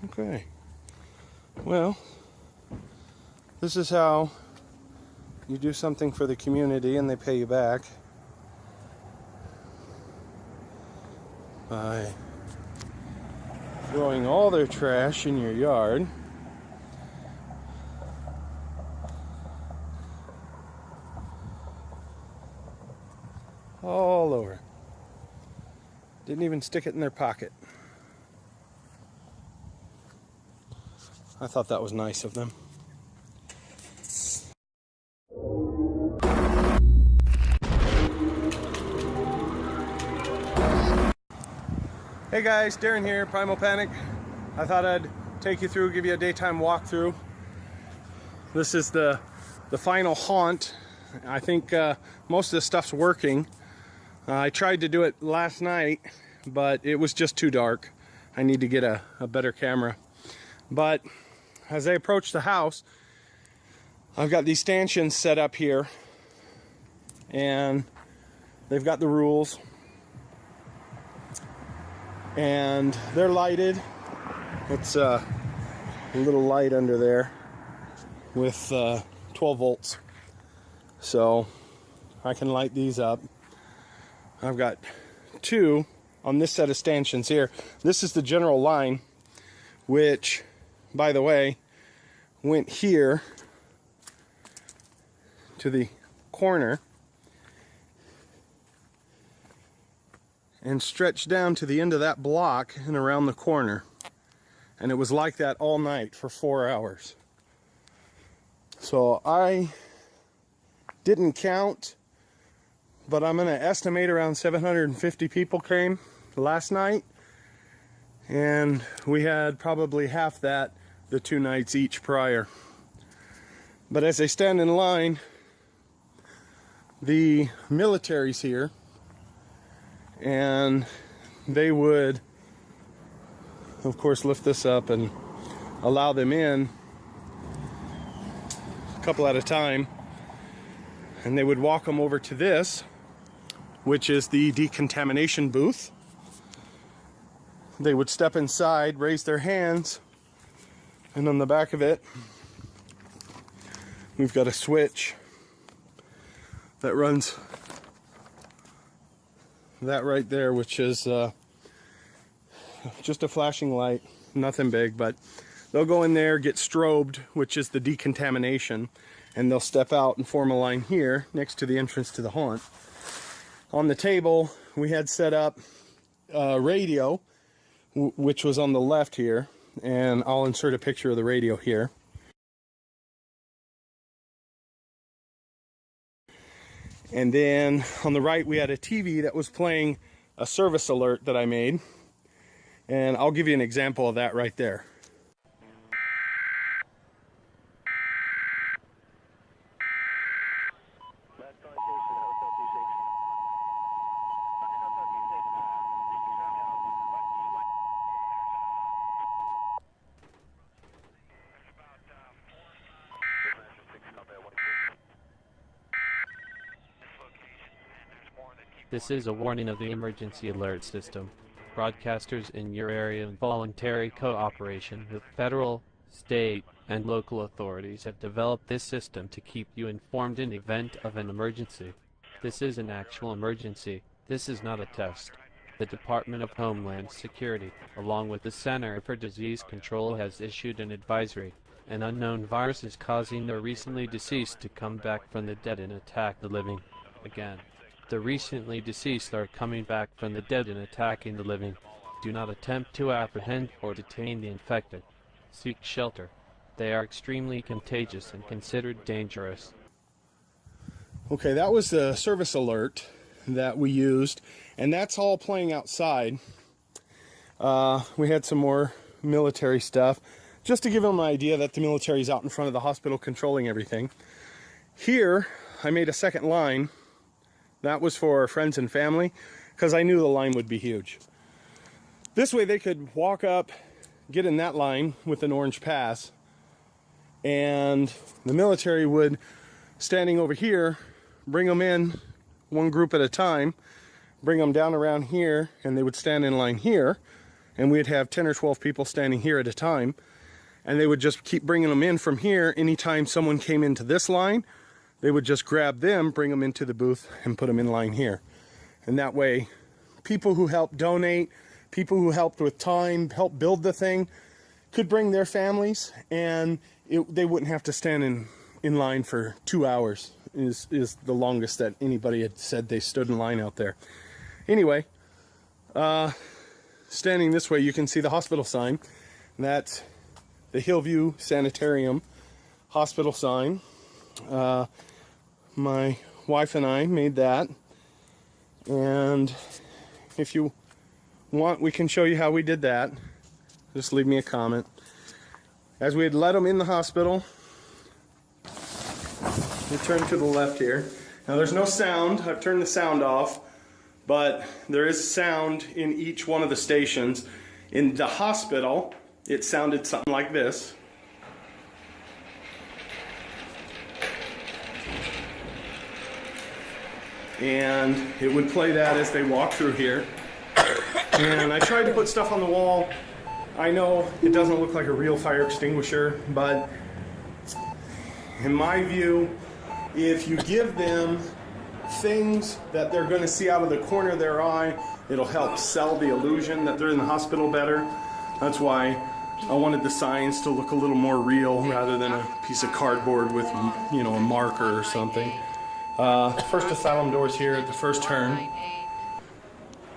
Okay. Well, this is how you do something for the community and they pay you back. By throwing all their trash in your yard. All over. Didn't even stick it in their pocket. I thought that was nice of them. Hey guys, Darren here, Primal Panic. I thought I'd take you through, give you a daytime walkthrough. This is the final haunt. I think most of the stuff's working. I tried to do it last night, but it was just too dark. I need to get a better camera. But as I approach the house, I've got these stanchions set up here, and they've got the rules. And they're lighted. It's a little light under there with 12 volts. So I can light these up. I've got two on this set of stanchions here. This is the general line, which, by the way, went here to the corner and stretched down to the end of that block and around the corner. And it was like that all night for 4 hours. So I didn't count, but I'm going to estimate around 750 people came last night. And we had probably half that the 2 nights each prior. But as I stand in line, the military's here. And they would, of course, lift this up and allow them in a couple at a time. And they would walk them over to this, which is the decontamination booth. They would step inside, raise their hands, and on the back of it, we've got a switch that runs that right there, which is just a flashing light, nothing big, but they'll go in there, get strobed, which is the decontamination, and they'll step out and form a line here next to the entrance to the haunt. On the table, we had set up a radio, which was on the left here, and I'll insert a picture of the radio here. And then on the right, we had a TV that was playing a service alert that I made. And I'll give you an example of that right there. This is a warning of the emergency alert system. Broadcasters in your area in voluntary cooperation with federal, state, and local authorities have developed this system to keep you informed in the event of an emergency. This is an actual emergency. This is not a test. The Department of Homeland Security, along with the Center for Disease Control, has issued an advisory. An unknown virus is causing the recently deceased to come back from the dead and attack the living again. The recently deceased are coming back from the dead and attacking the living. Do not attempt to apprehend or detain the infected. Seek shelter. They are extremely contagious and considered dangerous. Okay, that was the service alert that we used, and that's all playing outside. We had some more military stuff, just to give them an idea that the military is out in front of the hospital controlling everything. Here, I made a second line. That was for friends and family, because I knew the line would be huge. This way they could walk up, get in that line with an orange pass, and the military would, standing over here, bring them in one group at a time, bring them down around here, and they would stand in line here, and we'd have 10 or 12 people standing here at a time, and they would just keep bringing them in from here. Anytime someone came into this line, they would just grab them, bring them into the booth, and put them in line here. And that way, people who helped donate, people who helped with time, helped build the thing, could bring their families, and they wouldn't have to stand in line for 2 hours, is the longest that anybody had said they stood in line out there. Anyway, standing this way, you can see the hospital sign. That's the Hillview Sanitarium hospital sign. My wife and I made that, and if you want, we can show you how we did that. Just leave me a comment. As we had let them in the hospital, we turn to the left here. Now there's no sound. I've turned the sound off, but there is sound in each one of the stations. In the hospital, it sounded something like this. And it would play that as they walk through here. And I tried to put stuff on the wall. I know it doesn't look like a real fire extinguisher, but in my view, if you give them things that they're going to see out of the corner of their eye, it'll help sell the illusion that they're in the hospital better. That's why I wanted the signs to look a little more real rather than a piece of cardboard with, you know, a marker or something. First asylum doors here at the first turn.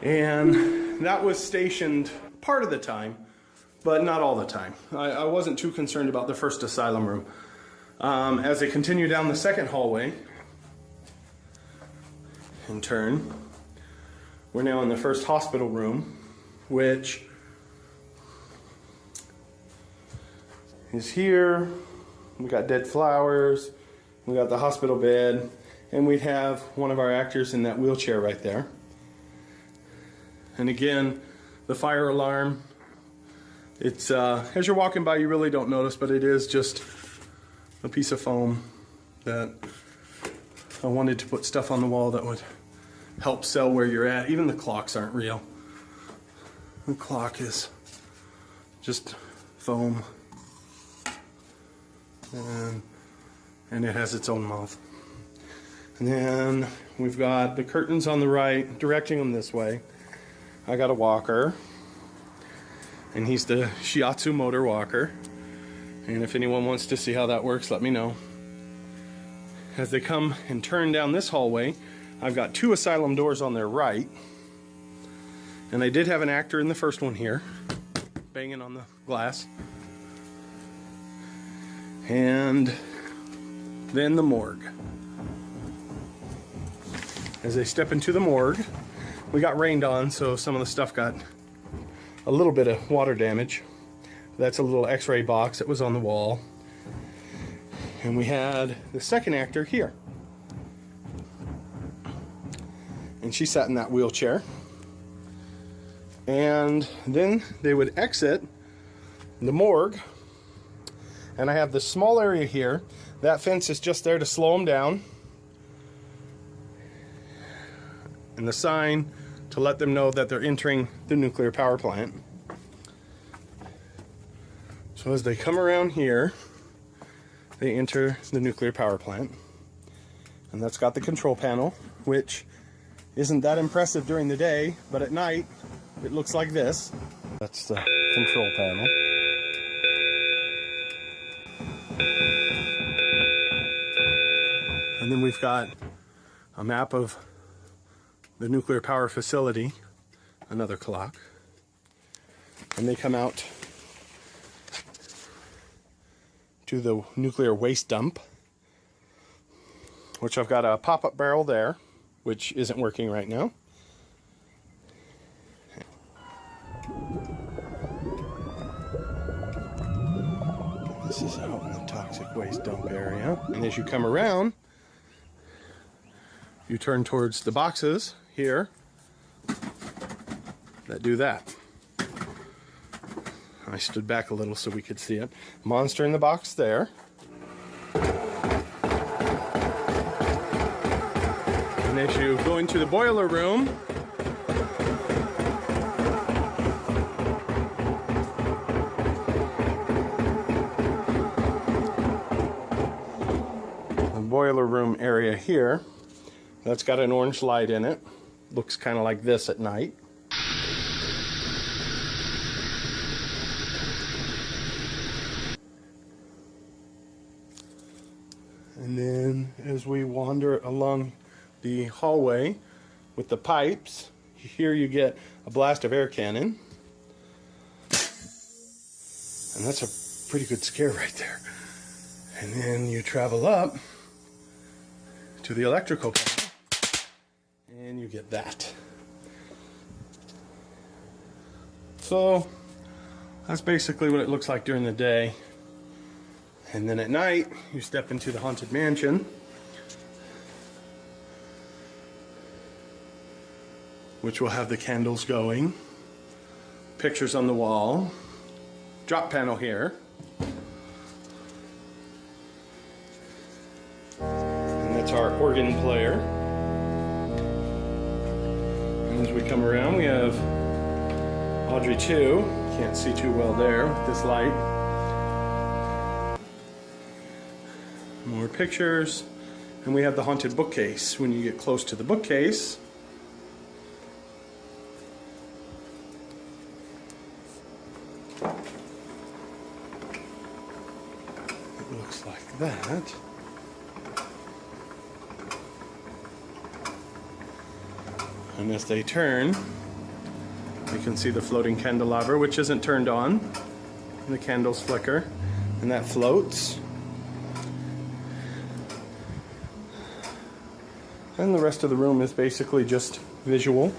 And that was stationed part of the time, but not all the time. I wasn't too concerned about the first asylum room. As they continue down the second hallway and turn, we're now in the first hospital room, which is here. We got dead flowers, we got the hospital bed, and we have one of our actors in that wheelchair right there. And again, the fire alarm, it's as you're walking by you really don't notice, but it is just a piece of foam that I wanted to put stuff on the wall that would help sell where you're at. Even the clocks aren't real. The clock is just foam, and it has its own mouth. And then we've got the curtains on the right, directing them this way. I got a walker, and he's the Shiatsu motor walker. And if anyone wants to see how that works, let me know. As they come and turn down this hallway, I've got two asylum doors on their right. And I did have an actor in the first one here, banging on the glass. And then the morgue. As they step into the morgue, we got rained on, so some of the stuff got a little bit of water damage. That's a little x-ray box that was on the wall. And we had the second actor here. And she sat in that wheelchair. And then they would exit the morgue. And I have this small area here. That fence is just there to slow them down. And the sign to let them know that they're entering the nuclear power plant. So as they come around here, they enter the nuclear power plant. And that's got the control panel, which isn't that impressive during the day, but at night it looks like this. That's the control panel. And then we've got a map of the nuclear power facility, another clock. And they come out to the nuclear waste dump, which I've got a pop-up barrel there, which isn't working right now. This is out in the toxic waste dump area. And as you come around, you turn towards the boxes here that do that. I stood back a little so we could see it. Monster in the box there. And as you go into the boiler room, boiler room area here. That's got an orange light in it. Looks kind of like this at night. And then as we wander along the hallway with the pipes, here you get a blast of air cannon. And that's a pretty good scare right there. And then you travel up to the electrical panel and you get that. So that's basically what it looks like during the day. And then at night, you step into the Haunted Mansion, which will have the candles going, pictures on the wall, drop panel here, and that's our organ player. And as we come around, we have Audrey 2. Can't see too well there with this light. More pictures, and we have the haunted bookcase. When you get close to the bookcase, it looks like that. And as they turn, you can see the floating candelabra, which isn't turned on. The candles flicker, and that floats. And the rest of the room is basically just visual.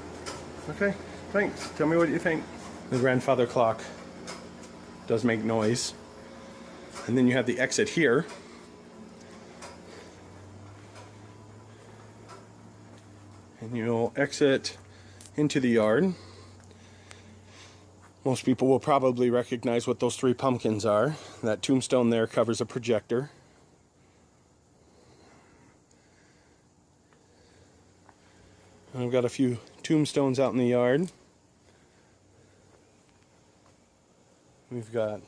Okay, thanks. Tell me what you think. The grandfather clock does make noise. And then you have the exit here. And you'll exit into the yard. Most people will probably recognize what those 3 pumpkins are. That tombstone there covers a projector. I've got a few tombstones out in the yard. We've got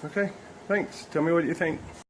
okay, thanks. Tell me what you think.